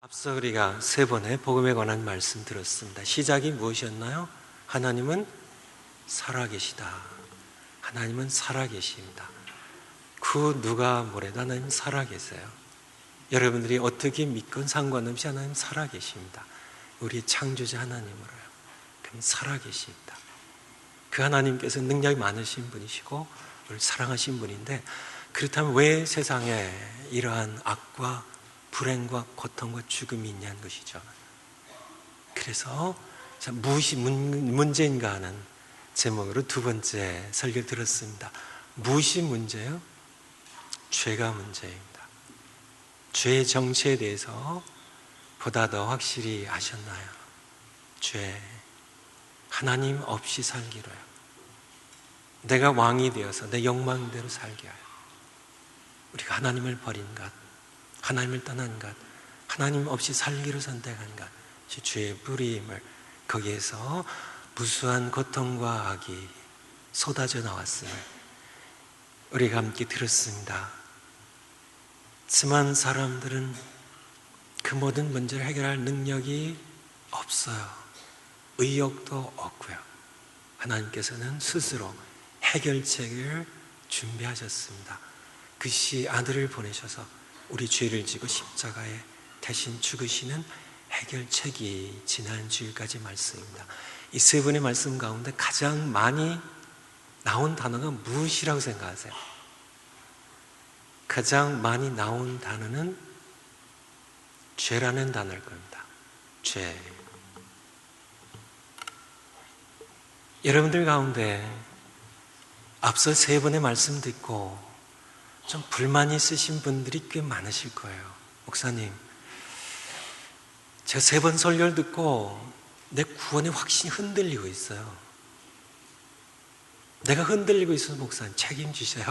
앞서 우리가 세 번의 복음에 관한 말씀 들었습니다. 시작이 무엇이었나요? 하나님은 살아계시다. 하나님은 살아계십니다. 그 누가 뭐래도 하나님 살아계세요. 여러분들이 어떻게 믿건 상관없이 하나님 살아계십니다. 우리 창조자 하나님으로요. 그럼 살아계십니다. 그 하나님께서 능력이 많으신 분이시고 우리를 사랑하신 분인데, 그렇다면 왜 세상에 이러한 악과 불행과 고통과 죽음이 있냐는 것이죠. 그래서 무엇이 문제인가 하는 제목으로 두 번째 설교를 들었습니다. 무엇이 문제예요? 죄가 문제입니다. 죄의 정체에 대해서 보다 더 확실히 아셨나요? 죄, 하나님 없이 살기로요. 내가 왕이 되어서 내 욕망대로 살게 하여 우리가 하나님을 버린 것, 하나님을 떠난 것, 하나님 없이 살기로 선택한 것, 죄의 뿌리임을, 거기에서 무수한 고통과 악이 쏟아져 나왔음을 우리가 함께 들었습니다. 하지만 사람들은 그 모든 문제를 해결할 능력이 없어요. 의욕도 없고요. 하나님께서는 스스로 해결책을 준비하셨습니다. 그것이 아들을 보내셔서 우리 죄를 지고 십자가에 대신 죽으시는 해결책이 지난 주일까지 말씀입니다. 이 세 분의 말씀 가운데 가장 많이 나온 단어가 무엇이라고 생각하세요? 가장 많이 나온 단어는 죄라는 단어일 겁니다. 죄. 여러분들 가운데 앞서 세 번의 말씀 듣고 좀 불만이 있으신 분들이 꽤 많으실 거예요. 목사님, 제가 세 번 설교를 듣고 내 구원의 확신이 흔들리고 있어요. 내가 흔들리고 있어서 목사님 책임지세요.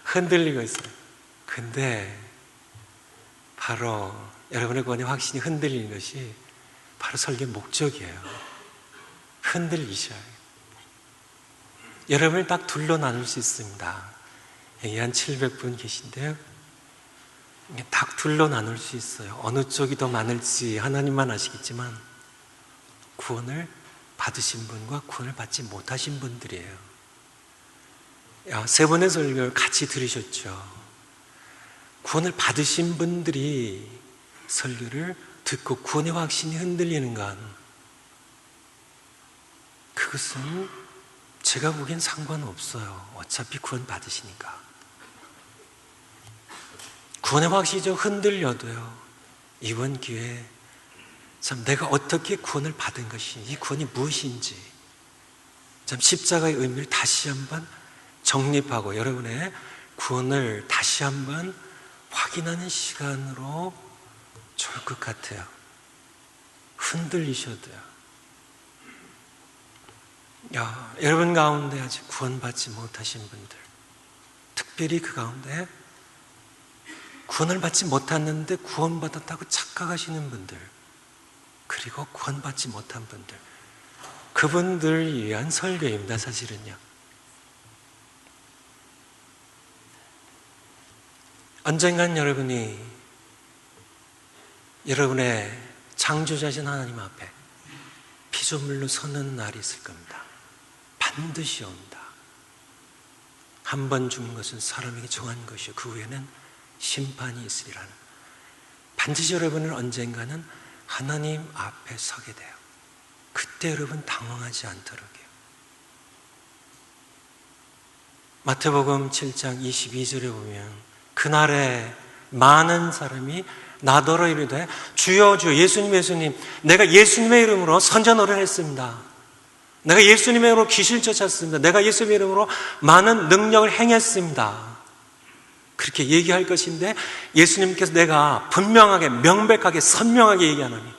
흔들리고 있어요. 근데 바로 여러분의 구원의 확신이 흔들리는 것이 바로 설교의 목적이에요. 흔들리셔야 해요. 여러분을 딱 둘로 나눌 수 있습니다. 여기 한 700분 계신데요, 딱 둘로 나눌 수 있어요. 어느 쪽이 더 많을지 하나님만 아시겠지만 구원을 받으신 분과 구원을 받지 못하신 분들이에요. 세 번의 설교를 같이 들으셨죠? 구원을 받으신 분들이 설교를 듣고 구원의 확신이 흔들리는 건, 그것은 제가 보기엔 상관없어요. 어차피 구원 받으시니까. 구원의 확신이 좀 흔들려도요, 이번 기회에 참 내가 어떻게 구원을 받은 것이, 이 구원이 무엇인지 참 십자가의 의미를 다시 한번 정립하고 여러분의 구원을 다시 한번 확인하는 시간으로 좋을 것 같아요. 흔들리셔도요. 여러분 가운데 아직 구원받지 못하신 분들, 특별히 그 가운데 구원을 받지 못했는데 구원받았다고 착각하시는 분들, 그리고 구원받지 못한 분들, 그분들 위한 설교입니다. 사실은요. 언젠간 여러분이 여러분의 창조자신 하나님 앞에 피조물로 서는 날이 있을 겁니다. 반드시 온다. 한 번 죽는 것은 사람에게 정한 것이요 그 후에는 심판이 있으리라는, 반드시 여러분은 언젠가는 하나님 앞에 서게 돼요. 그때 여러분 당황하지 않도록요. 마태복음 7장 22절에 보면 그날에 많은 사람이 나더러 이르되 주여 주여, 예수님 예수님, 내가 예수님의 이름으로 선전어를 했습니다. 내가 예수님의 이름으로 귀신을 쫓았습니다. 내가 예수님의 이름으로 많은 능력을 행했습니다. 그렇게 얘기할 것인데 예수님께서 내가 분명하게 명백하게 선명하게 얘기하노니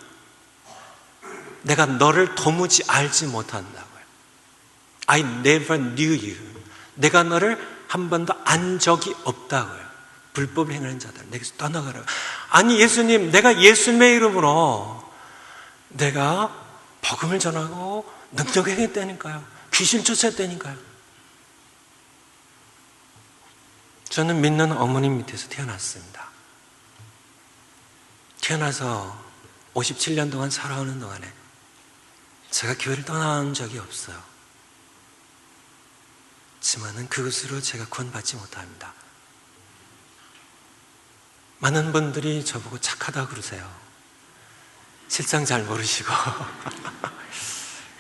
내가 너를 도무지 알지 못한다고요. I never knew you. 내가 너를 한 번도 안 적이 없다고요. 불법을 행하는 자들 내게서 떠나가라. 아니 예수님, 내가 예수님의 이름으로 내가 복음을 전하고 능력을 행했다니까요. 귀신 쫓았다니까요. 저는 믿는 어머니 밑에서 태어났습니다. 태어나서 57년 동안 살아오는 동안에 제가 교회를 떠나온 적이 없어요. 하지만은 그것으로 제가 구원받지 못합니다. 많은 분들이 저보고 착하다고 그러세요. 실상 잘 모르시고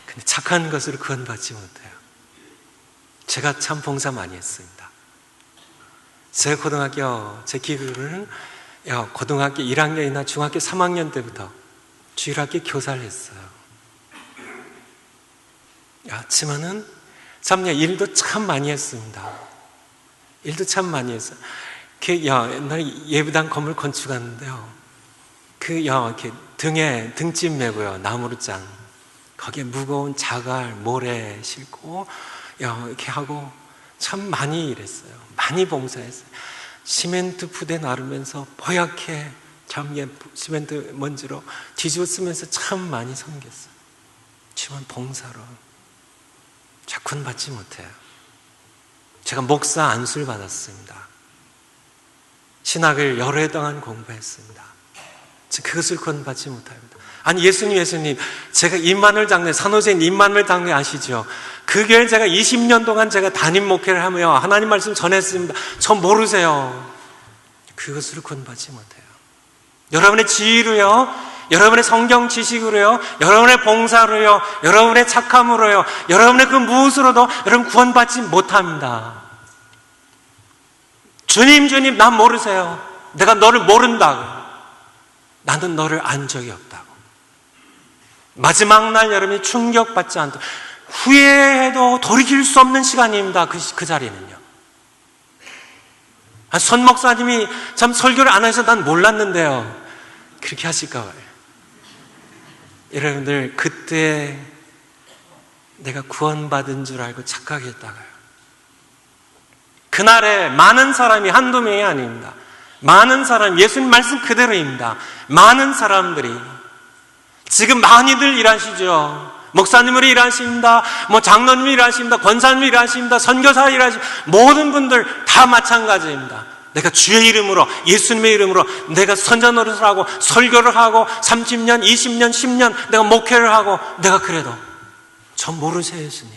근데 착한 것으로 구원받지 못해요. 제가 참 봉사 많이 했습니다. 제가 고등학교, 제 기록으로는 고등학교 1학년이나 중학교 3학년 때부터 주일학교 교사를 했어요. 하지만은 참 일도 참 많이 했습니다. 일도 참 많이 했어요. 옛날에 예배당 건물 건축하는데요. 이렇게 등에 등짐 메고요. 나무로 짠. 거기에 무거운 자갈, 모래 싣고, 이렇게 하고 참 많이 일했어요. 많이 봉사했어요. 시멘트 부대 나르면서 뽀얗게 시멘트 먼지로 뒤집어 쓰면서 참 많이 섬겼어요. 하지만 봉사로 구원 받지 못해요. 제가 목사 안수를 받았습니다. 신학을 여러 해 동안 공부했습니다. 그것을 구원받지 못합니다. 아니 예수님 제가 임마누엘 장로회, 산호세인 임마누엘 장로회 아시죠? 그 교회를 제가 20년 동안 제가 담임 목회를 하며 하나님 말씀 전했습니다. 저 모르세요. 그것으로 구원받지 못해요. 여러분의 지위로요, 여러분의 성경 지식으로요, 여러분의 봉사로요, 여러분의 착함으로요, 여러분의 그 무엇으로도 여러분 구원받지 못합니다. 주님 난 모르세요. 내가 너를 모른다고. 나는 너를 안 적이 없다고. 마지막 날 여러분이 충격받지 않도록 후회해도 돌이킬 수 없는 시간입니다. 그 자리는요. 손 목사님이 참 설교를 안 해서 난 몰랐는데요. 그렇게 하실까 봐요. 여러분들 그때 내가 구원받은 줄 알고 착각했다가요. 그날에 많은 사람이 한두 명이 아닙니다. 많은 사람, 예수님 말씀 그대로입니다. 많은 사람들이 지금 많이들 일하시죠. 목사님으로 일하십니다. 장로님이 일하십니다. 권사님이 일하십니다. 선교사 일하십니다. 모든 분들 다 마찬가지입니다. 내가 주의 이름으로, 예수님의 이름으로 내가 선전 노릇을 하고 설교를 하고 30년, 20년, 10년 내가 목회를 하고 내가 그래도 저 모르세요 예수님.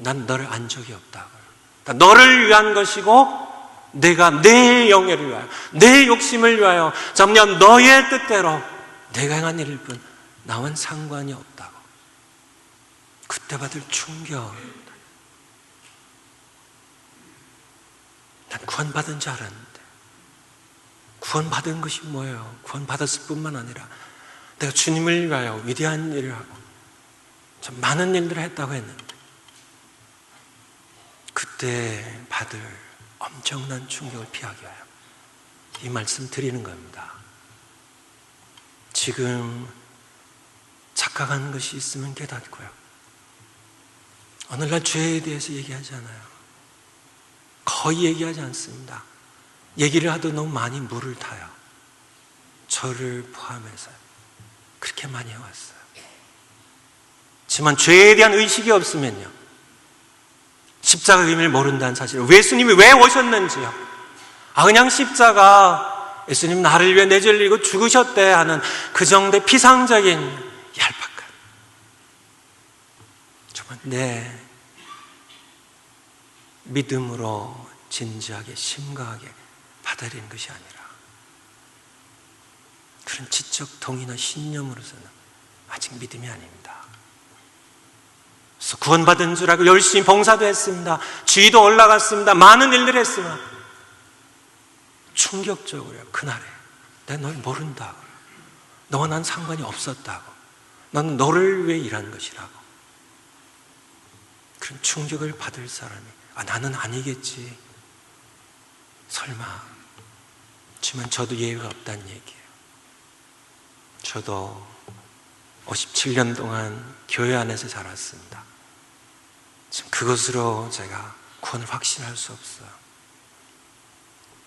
난 너를 안 적이 없다고요. 너를 위한 것이고 내가 내 영예를 위하여, 내 욕심을 위하여 정녕 너의 뜻대로 내가 행한 일일 뿐 나와는 상관이 없다고. 그때 받을 충격. 난 구원받은 줄 알았는데 구원받은 것이 뭐예요? 구원받았을 뿐만 아니라 내가 주님을 위하여 위대한 일을 하고 참 많은 일들을 했다고 했는데 그때 받을 엄청난 충격을 피하기 위하여 이 말씀 드리는 겁니다. 지금 착각한 것이 있으면 깨닫고요. 오늘날 죄에 대해서 얘기하지 않아요. 거의 얘기하지 않습니다. 얘기를 하도 너무 많이 물을 타요. 저를 포함해서요. 그렇게 많이 해왔어요. 하지만 죄에 대한 의식이 없으면요, 십자가 의미를 모른다는 사실을, 예수님이 왜 오셨는지요, 그냥 십자가 예수님 나를 위해 내절리고 죽으셨대 하는 그 정도의 피상적인 얄팍한, 정말 내 믿음으로 진지하게 심각하게 받아들이는 것이 아니라 그런 지적 동의나 신념으로서는 아직 믿음이 아닙니다. 그래서 구원받은 줄 알고 열심히 봉사도 했습니다. 지위도 올라갔습니다. 많은 일들을 했으나 충격적으로요, 그날에 내가 널 모른다고, 너와 난 상관이 없었다고, 나는 너를 위해 일한 것이라고, 그런 충격을 받을 사람이 나는 아니겠지, 설마. 하지만 저도 예외가 없다는 얘기예요. 저도 57년 동안 교회 안에서 자랐습니다. 지금 그것으로 제가 구원을 확신할 수 없어요.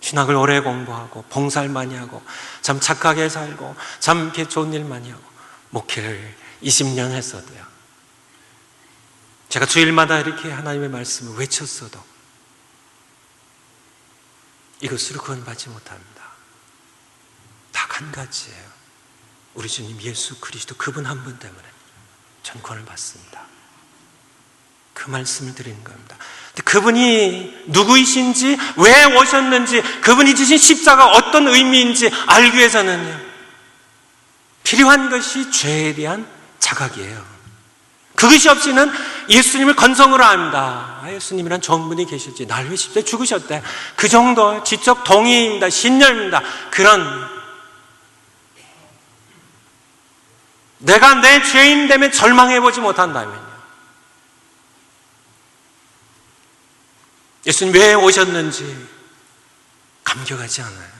신학을 오래 공부하고 봉사를 많이 하고 참 착하게 살고 참 이렇게 좋은 일 많이 하고 목회를 20년 했어도요, 제가 주일마다 이렇게 하나님의 말씀을 외쳤어도 이것으로 구원받지 못합니다. 한 가지예요. 우리 주님 예수 그리스도 그분 한 분 때문에 전 구원을 받습니다. 그 말씀을 드리는 겁니다. 근데 그분이 누구이신지, 왜 오셨는지, 그분이 지신 십자가 어떤 의미인지 알기 위해서는요, 필요한 것이 죄에 대한 자각이에요. 그것이 없이는 예수님을 건성으로 안다. 예수님이란 좋은 분이 계실지, 날 위해 십자가에 죽으셨대. 그 정도 지적 동의입니다. 신념입니다. 그런 내가 내 죄인됨에 절망해보지 못한다면요, 예수님 왜 오셨는지 감격하지 않아요.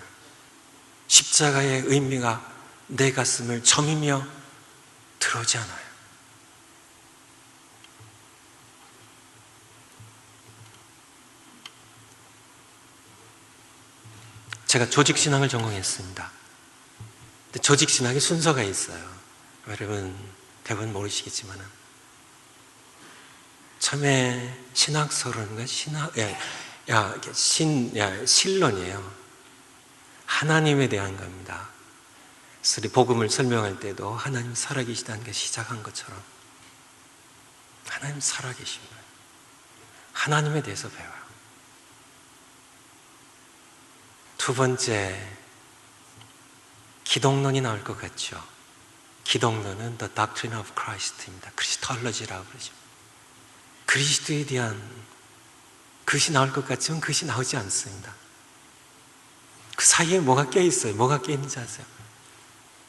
십자가의 의미가 내 가슴을 저미며 들어오지 않아요. 제가 조직신앙을 전공했습니다. 근데 조직신학의 순서가 있어요. 여러분 대부분 모르시겠지만 처음에 신학서론과 신론이에요. 하나님에 대한 겁니다. 그래서 복음을 설명할 때도 하나님 살아계시다는 게 시작한 것처럼 하나님 살아계신 거예요. 하나님에 대해서 배워요. 두 번째, 기독론이 나올 것 같죠. 기독론은 The Doctrine of Christ입니다. 크리스톨로지라고 그러죠. 그리스도에 대한 그것이 나올 것 같지만 그것이 나오지 않습니다. 그 사이에 뭐가 껴있어요. 뭐가 껴있는지 아세요?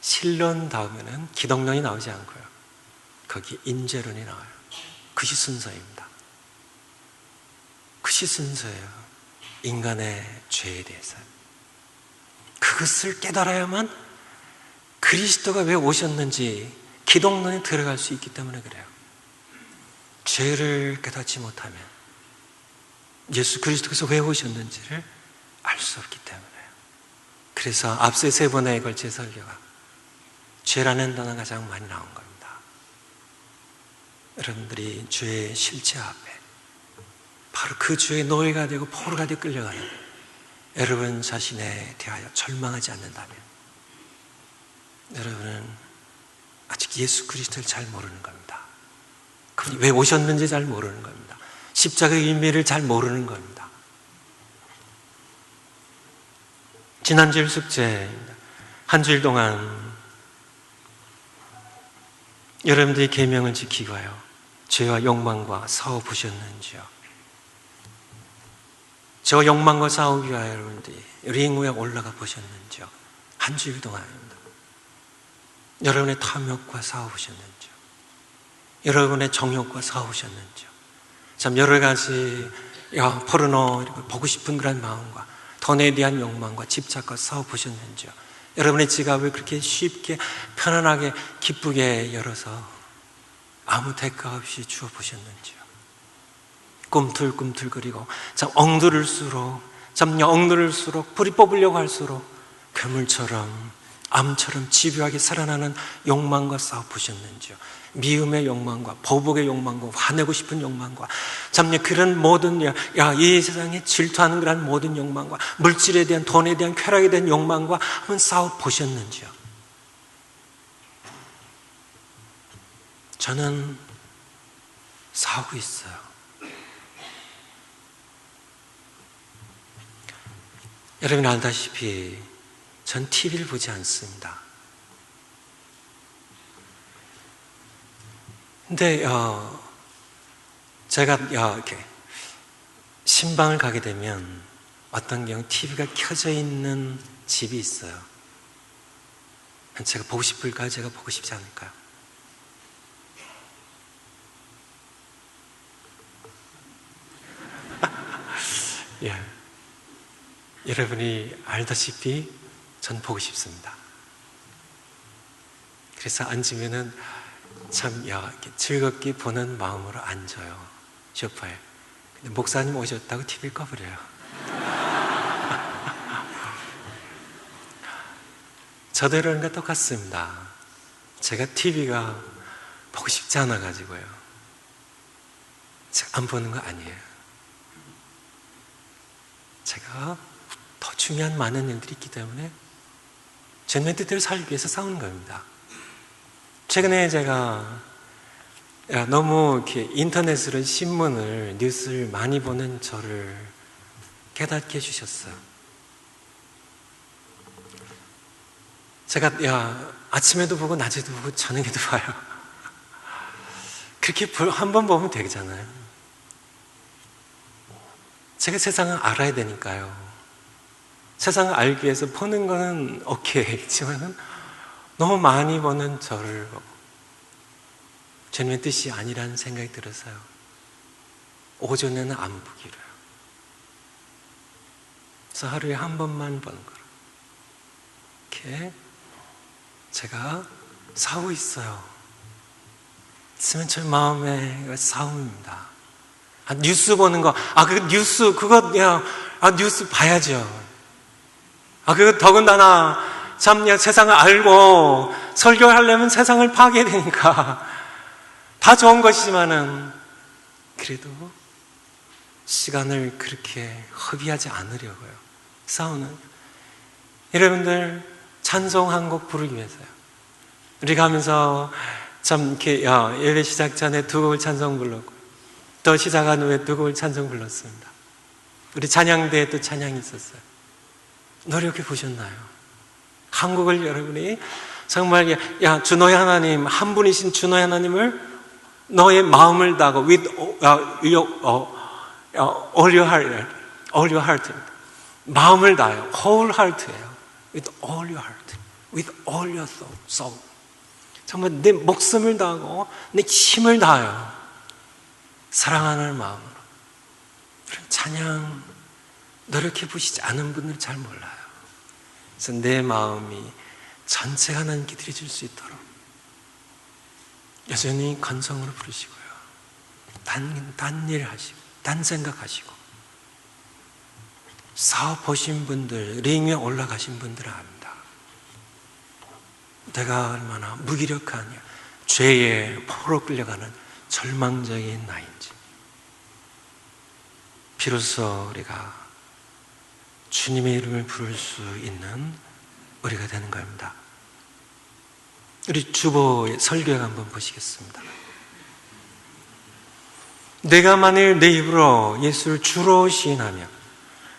신론 다음에는 기독론이 나오지 않고요, 거기 인재론이 나와요. 그것이 순서입니다. 그것이 순서예요. 인간의 죄에 대해서 그것을 깨달아야만 그리스도가 왜 오셨는지 기독론에 들어갈 수 있기 때문에 그래요. 죄를 깨닫지 못하면 예수 그리스도께서 왜 오셨는지를 알 수 없기 때문에요. 그래서 앞서 세 번에 걸쳐 설교가 죄라는 단어가 가장 많이 나온 겁니다. 여러분들이 죄의 실체 앞에 바로 그 죄의 노예가 되고 포로가 되어 끌려가는 여러분 자신에 대하여 절망하지 않는다면 여러분은 아직 예수 그리스도를 잘 모르는 겁니다. 그분이 왜 오셨는지 잘 모르는 겁니다. 십자가의 의미를 잘 모르는 겁니다. 지난주일 숙제입니다. 한 주일 동안 여러분들이 계명을 지키고요, 죄와 욕망과 싸워보셨는지요? 저와 욕망과 싸우기 위하여 여러분들이 링 위에 올라가 보셨는지요? 한 주일 동안입니다. 여러분의 탐욕과 싸워보셨는지요? 여러분의 정욕과 싸워보셨는지요? 참 여러 가지 포르노 보고 싶은 그런 마음과 돈에 대한 욕망과 집착과 싸워보셨는지요? 여러분의 지갑을 그렇게 쉽게 편안하게 기쁘게 열어서 아무 대가 없이 주어보셨는지요? 꿈틀꿈틀거리고 참 엉들을수록 불이 뽑으려고 할수록 괴물처럼 암처럼 집요하게 살아나는 욕망과 싸워보셨는지요? 미움의 욕망과 보복의 욕망과 화내고 싶은 욕망과 참 그런 모든 이 세상에 질투하는 그런 모든 욕망과 물질에 대한 돈에 대한 쾌락에 대한 욕망과 한번 싸워보셨는지요? 저는 싸우고 있어요. 여러분이 알다시피 전 TV를 보지 않습니다. 근데 제가 이렇게 신방을 가게 되면 어떤 경우 TV가 켜져 있는 집이 있어요. 제가 보고 싶을까요? 제가 보고 싶지 않을까요? 예. 여러분이 알다시피 전 보고 싶습니다. 그래서 앉으면은 참 이렇게 즐겁게 보는 마음으로 앉아요, 소파에. 근데 목사님 오셨다고 TV를 꺼버려요. 저도 이런 거 똑같습니다. 제가 TV가 보고 싶지 않아가지고요, 제가 안 보는 거 아니에요. 제가 더 중요한 많은 일들이 있기 때문에 주님의 뜻대로 살기 위해서 싸우는 겁니다. 최근에 제가 너무 이렇게 인터넷으로 신문을, 뉴스를 많이 보는 저를 깨닫게 해주셨어요. 제가 아침에도 보고 낮에도 보고 저녁에도 봐요. 그렇게 한 번 보면 되잖아요. 제가 세상을 알아야 되니까요. 세상을 알기 위해서 보는 거는 오케이지만은 너무 많이 보는 저를 보고 주님의 뜻이 아니라는 생각이 들어서요. 오전에는 안 보기로요. 그래서 하루에 한 번만 보는 거로. 이렇게 제가 싸우고 있어요. 있으면 제 마음에 싸움입니다. 뉴스 보는 거, 뉴스, 뉴스 봐야죠. 그거 더군다나, 세상을 알고 설교를 하려면 세상을 파악해야 되니까. 다 좋은 것이지만은, 그래도 시간을 그렇게 허비하지 않으려고요. 싸우는. 여러분들, 찬송 한 곡 부르기 위해서요. 우리 가면서 이렇게, 예배 시작 전에 두 곡을 찬송 불렀고, 또 시작한 후에 두 곡을 찬송 불렀습니다. 우리 찬양대에 또 찬양이 있었어요. 노력해 보셨나요? 한국을 여러분이 정말 주 너의 하나님, 한 분이신 주 너의 하나님을 너의 마음을 다하고 with all your heart 마음을 다해요. whole heart예요. with all your heart, with all your soul. 정말 내 목숨을 다하고 내 힘을 다해요. 사랑하는 마음으로. 그런 찬양 노력해 보시지 않은 분들은 잘 몰라요. 그래서 내 마음이 전체가 하나님께 드려질 수 있도록 여전히 건성으로 부르시고요. 딴 일 하시고, 딴 생각하시고, 사업 보신 분들, 링 위에 올라가신 분들은 압니다. 내가 얼마나 무기력하냐, 죄에 포로 끌려가는 절망적인 나인지. 비로소 우리가 주님의 이름을 부를 수 있는 우리가 되는 겁니다. 우리 주보의 설교를 한번 보시겠습니다. 내가 만일 내 입으로 예수를 주로 시인하며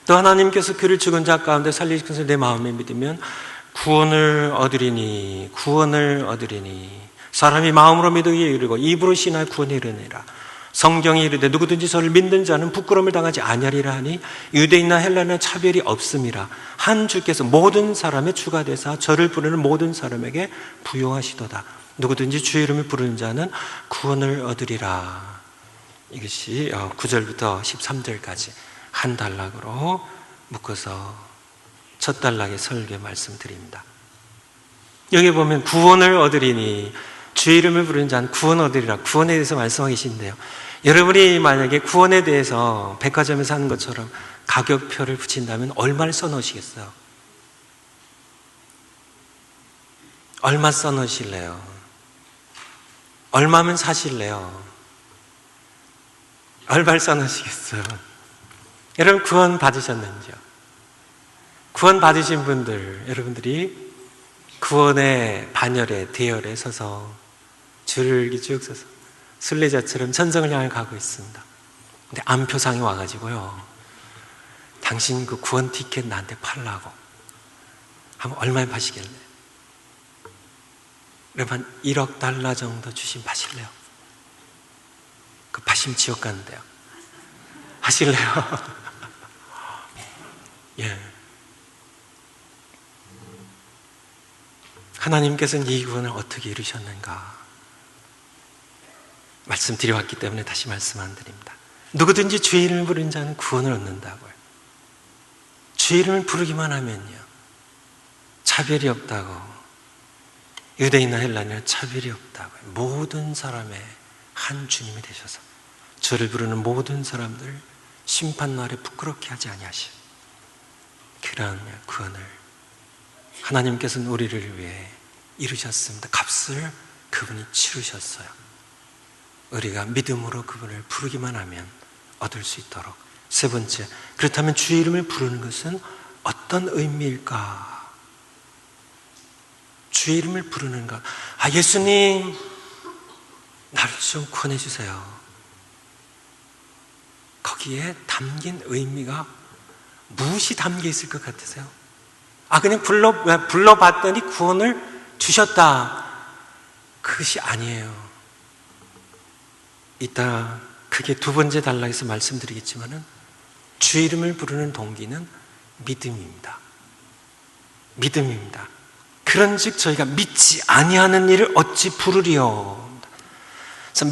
또 하나님께서 그를 죽은 자 가운데 살리신 것을 내 마음에 믿으면 구원을 얻으리니 사람이 마음으로 믿으기에 이르고 입으로 시인하여 구원에 이르니라. 성경이 이르되 누구든지 저를 믿는 자는 부끄러움을 당하지 아니하리라 하니 유대인이나 헬라나 차별이 없음이라. 한 주께서 모든 사람의 주가 되사 저를 부르는 모든 사람에게 부요하시도다. 누구든지 주의 이름을 부르는 자는 구원을 얻으리라. 이것이 9절부터 13절까지 한 단락으로 묶어서 첫 단락의 설교 말씀드립니다. 여기 보면 구원을 얻으리니 주의 이름을 부르는 자는 구원 얻으리라. 구원에 대해서 말씀하고 계신데요. 여러분이 만약에 구원에 대해서 백화점에서 하는 것처럼 가격표를 붙인다면 얼마를 써놓으시겠어요? 얼마 써놓으실래요? 얼마면 사실래요? 얼마를 써놓으시겠어요? 여러분 구원 받으셨는지요? 구원 받으신 분들, 여러분들이 구원의 반열에 대열에 서서 줄기 쭉 서서 순례자처럼 천성을 향해 가고 있습니다. 근데 암표상이 와가지고요, 당신 그 구원 티켓 나한테 팔라고 하면 얼마에 파시겠네? 여러분 한 1억 달러 정도 주시면 파실래요? 그 파시면 지옥 가는데요. 하실래요? 예. 하나님께서는 이 구원을 어떻게 이루셨는가 말씀드려왔기 때문에 다시 말씀 안 드립니다. 누구든지 주의 이름을 부르는 자는 구원을 얻는다고요. 주의 이름을 부르기만 하면요, 차별이 없다고. 유대인이나 헬라인이나 차별이 없다고요. 모든 사람의 한 주님이 되셔서 저를 부르는 모든 사람들 심판날에 부끄럽게 하지 아니하시오. 그런 구원을 하나님께서는 우리를 위해 이루셨습니다. 값을 그분이 치르셨어요. 우리가 믿음으로 그분을 부르기만 하면 얻을 수 있도록. 세 번째, 그렇다면 주의 이름을 부르는 것은 어떤 의미일까? 주의 이름을 부르는 것. 예수님, 나를 좀 구원해 주세요. 거기에 담긴 의미가 무엇이 담겨 있을 것 같으세요? 그냥 불러봤더니 구원을 주셨다. 그것이 아니에요. 이따 그게 두 번째 단락에서 말씀드리겠지만은 주의 이름을 부르는 동기는 믿음입니다. 믿음입니다. 그런즉 저희가 믿지 아니하는 일을 어찌 부르리요?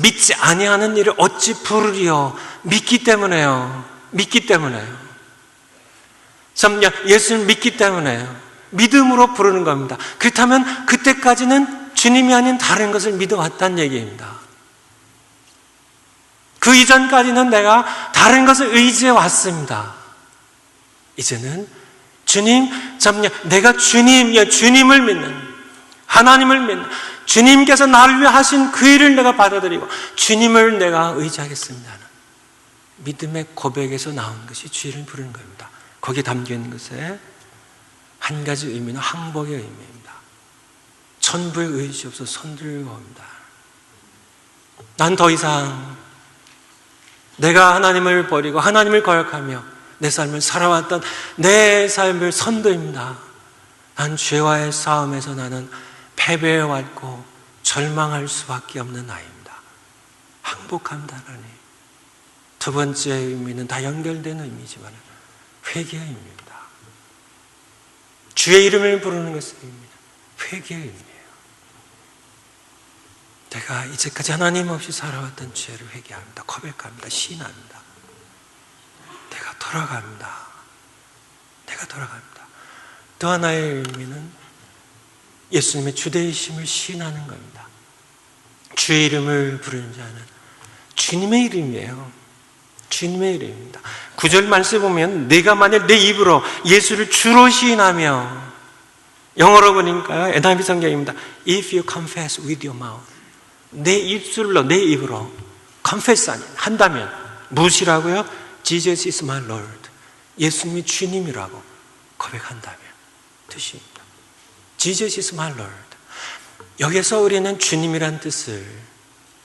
믿지 아니하는 일을 어찌 부르리요? 믿기 때문에요. 믿기 때문에요. 예수를 믿기 때문에요. 믿음으로 부르는 겁니다. 그렇다면 그때까지는 주님이 아닌 다른 것을 믿어왔다는 얘기입니다. 그 이전까지는 내가 다른 것을 의지해 왔습니다. 이제는 주님, 내가 주님을 믿는, 하나님을 믿는, 주님께서 나를 위해 하신 그 일을 내가 받아들이고 주님을 내가 의지하겠습니다. 믿음의 고백에서 나온 것이 주의를 부르는 겁니다. 거기에 담겨있는 것에 한 가지 의미는 항복의 의미입니다. 천부의 의지 없어 손들고 옵니다. 난 더 이상 내가 하나님을 버리고 하나님을 거역하며 내 삶을 살아왔던 내 삶을 선도입니다. 난 죄와의 싸움에서 나는 패배해왔고 절망할 수밖에 없는 나이입니다. 항복합니다, 하나님. 두 번째 의미는 다 연결된 의미지만 회개의 의미입니다. 주의 이름을 부르는 것의 의미입니다. 회개의 의미예요. 내가 이제까지 하나님 없이 살아왔던 죄를 회개합니다. 고백합니다. 시인합니다. 내가 돌아갑니다. 내가 돌아갑니다. 또 하나의 의미는 예수님의 주되이심을 시인하는 겁니다. 주의 이름을 부르는 자는 주님의 이름이에요. 주님의 이름입니다. 9절 말씀에 보면 내가 만일 내 입으로 예수를 주로 시인하며, 영어로 보니까 NIV 성경입니다. If you confess with your mouth, 내 입술로, 내 입으로 confess 한다면 무엇이라고요? Jesus is my Lord, 예수님이 주님이라고 고백한다면 뜻입니다. Jesus is my Lord. 여기서 우리는 주님이란 뜻을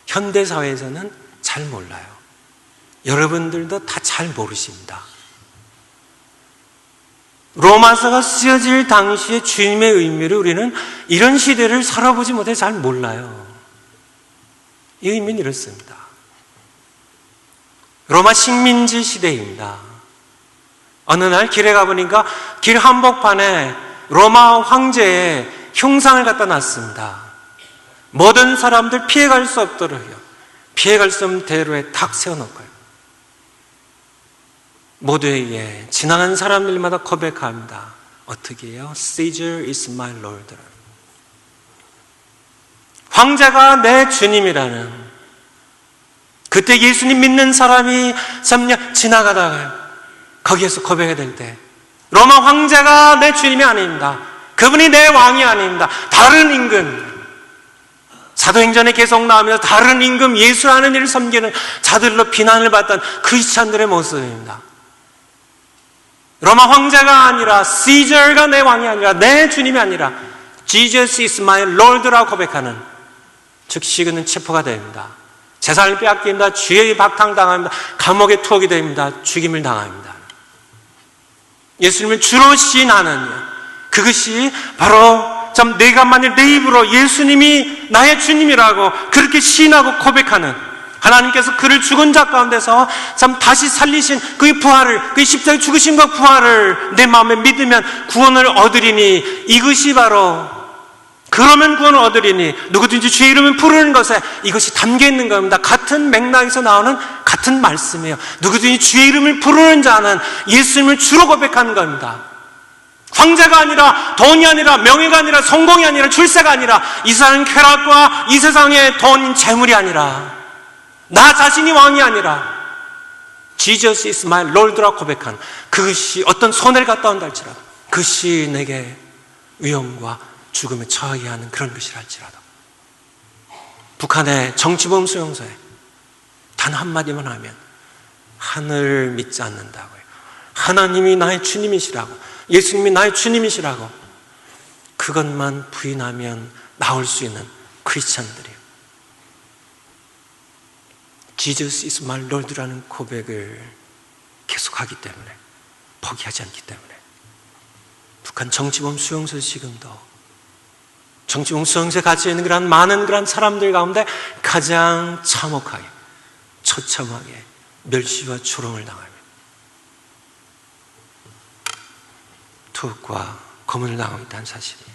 현대사회에서는 잘 몰라요. 여러분들도 다 잘 모르십니다. 로마서가 쓰여질 당시의 주님의 의미를 우리는 이런 시대를 살아보지 못해 잘 몰라요. 이 의미는 이렇습니다. 로마 식민지 시대입니다. 어느 날 길에 가보니까 길 한복판에 로마 황제의 흉상을 갖다 놨습니다. 모든 사람들 피해갈 수 없도록요. 피해갈 수 없는 대로에 탁 세워놓고요. 모두에게 지나가는 사람들마다 고백합니다. 어떻게 해요? Caesar is my Lord. 황제가 내 주님이라는, 그때 예수님 믿는 사람이 지나가다가 거기에서 고백이 될 때, 로마 황제가 내 주님이 아닙니다. 그분이 내 왕이 아닙니다. 다른 임금, 사도행전에 계속 나오면서 다른 임금 예수라는 일을 섬기는 자들로 비난을 받던 크리스찬들의 모습입니다. 로마 황제가 아니라, 시저가 내 왕이 아니라, 내 주님이 아니라 Jesus is my Lord라고 고백하는, 즉시 그는 체포가 됩니다. 재산을 빼앗깁니다. 죄에 박탕당합니다. 감옥에 투옥이 됩니다. 죽임을 당합니다. 예수님을 주로 시인하는, 그것이 바로 내가 만일 내 입으로 예수님이 나의 주님이라고 그렇게 시인하고 고백하는, 하나님께서 그를 죽은 자 가운데서 다시 살리신 그의 부활을, 그의 십자가에 죽으심과 부활을 내 마음에 믿으면 구원을 얻으리니, 이것이 바로, 그러면 구원을 얻으리니 누구든지 주의 이름을 부르는 것에 이것이 담겨 있는 겁니다. 같은 맥락에서 나오는 같은 말씀이에요. 누구든지 주의 이름을 부르는 자는 예수님을 주로 고백하는 겁니다. 황제가 아니라, 돈이 아니라, 명예가 아니라, 성공이 아니라, 출세가 아니라, 이 세상 쾌락과 이 세상의 돈, 재물이 아니라, 나 자신이 왕이 아니라 Jesus is my Lord라고 고백한, 그것이 어떤 손해를 갖다 온다 할지라도 그것이 내게 위험과 죽음에 처하게 하는 그런 것이라 할지라도, 북한의 정치범 수용소에 단 한마디만 하면 하늘을 믿지 않는다고요. 하나님이 나의 주님이시라고, 예수님이 나의 주님이시라고, 그것만 부인하면 나올 수 있는 크리스찬들이에요. Jesus is my Lord라는 고백을 계속하기 때문에, 포기하지 않기 때문에. 북한 정치범 수용소 지금도 정치범 수용소에 갇혀 있는 그런 많은 그런 사람들 가운데 가장 참혹하게, 처참하게 멸시와 조롱을 당하며 투옥과 고문을 당하고 있다는 사실이에요.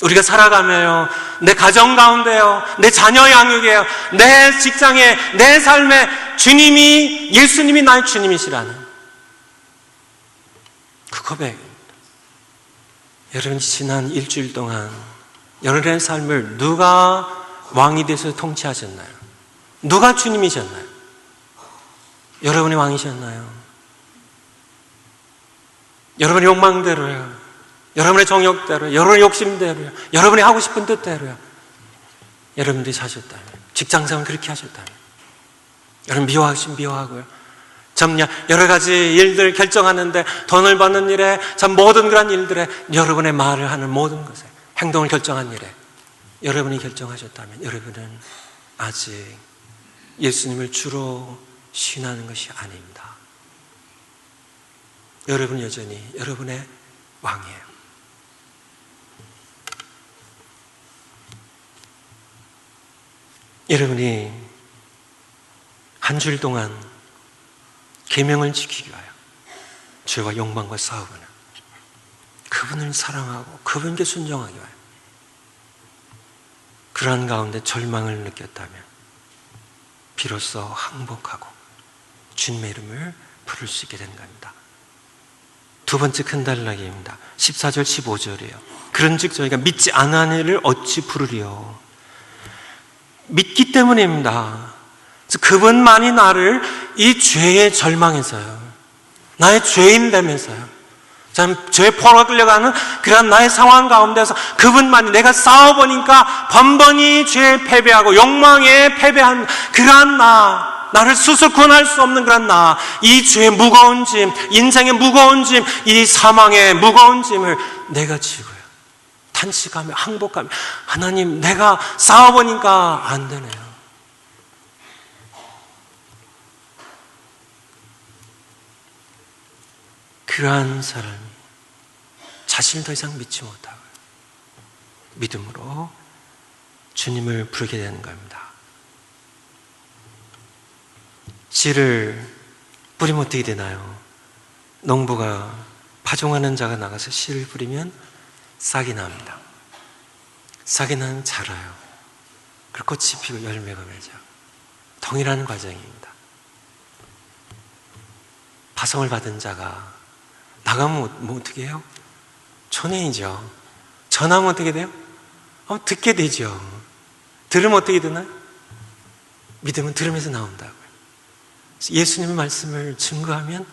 우리가 살아가며요, 내 가정 가운데요, 내 자녀 양육에요, 내 직장에, 내 삶에 주님이, 예수님이 나의 주님이시라는 그 고백입니다. 여러분, 지난 일주일 동안 여러분의 삶을 누가 왕이 되어서 통치하셨나요? 누가 주님이셨나요? 여러분이 왕이셨나요? 여러분의 욕망대로요, 여러분의 정욕대로요, 여러분의 욕심대로요, 여러분이 하고 싶은 뜻대로요. 여러분들이 사셨다면, 직장생활 그렇게 하셨다면, 여러분 미워하시면 미워하고요, 참 여러 가지 일들 결정하는데, 돈을 버는 일에, 참 모든 그런 일들에, 여러분의 말을 하는 모든 것에, 행동을 결정한 일에 여러분이 결정하셨다면 여러분은 아직 예수님을 주로 신하는 것이 아닙니다. 여러분은 여전히 여러분의 왕이에요. 여러분이 한 주일 동안 계명을 지키기 위하여 죄와 욕망과 싸우거나 그분을 사랑하고 그분께 순종하기 위하여 그러한 가운데 절망을 느꼈다면 비로소 항복하고 주님의 이름을 부를 수 있게 된 겁니다. 두 번째 큰 단락입니다. 14절 15절이에요. 그런즉 저희가 믿지 않은 이를 어찌 부르리요. 믿기 때문입니다. 그분만이 나를 이 죄의 절망에서요, 나의 죄인됨에서요, 참 죄에 포로 끌려가는 그런 나의 상황 가운데서 그분만이, 내가 싸워보니까 번번이 죄에 패배하고 욕망에 패배한 그런 나를 스스로 구원할 수 없는 그런 이 죄의 무거운 짐, 인생의 무거운 짐, 이 사망의 무거운 짐을 내가 지고요, 탄식하며 항복하며, 하나님, 내가 싸워보니까 안 되네요. 그러한 사람이 자신을 더 이상 믿지 못하고 믿음으로 주님을 부르게 되는 겁니다. 씨를 뿌리면 어떻게 되나요? 농부가 파종하는 자가 나가서 씨를 뿌리면 싹이 납니다. 싹이 나면 자라요. 그리고 꽃이 피고 열매가 맺어요. 동일한 과정입니다. 파송을 받은 자가 나가면 뭐 어떻게 해요? 초내이죠. 전하면 어떻게 돼요? 듣게 되죠. 들으면 어떻게 되나요? 믿음은 들으면서 나온다고요. 예수님의 말씀을 증거하면,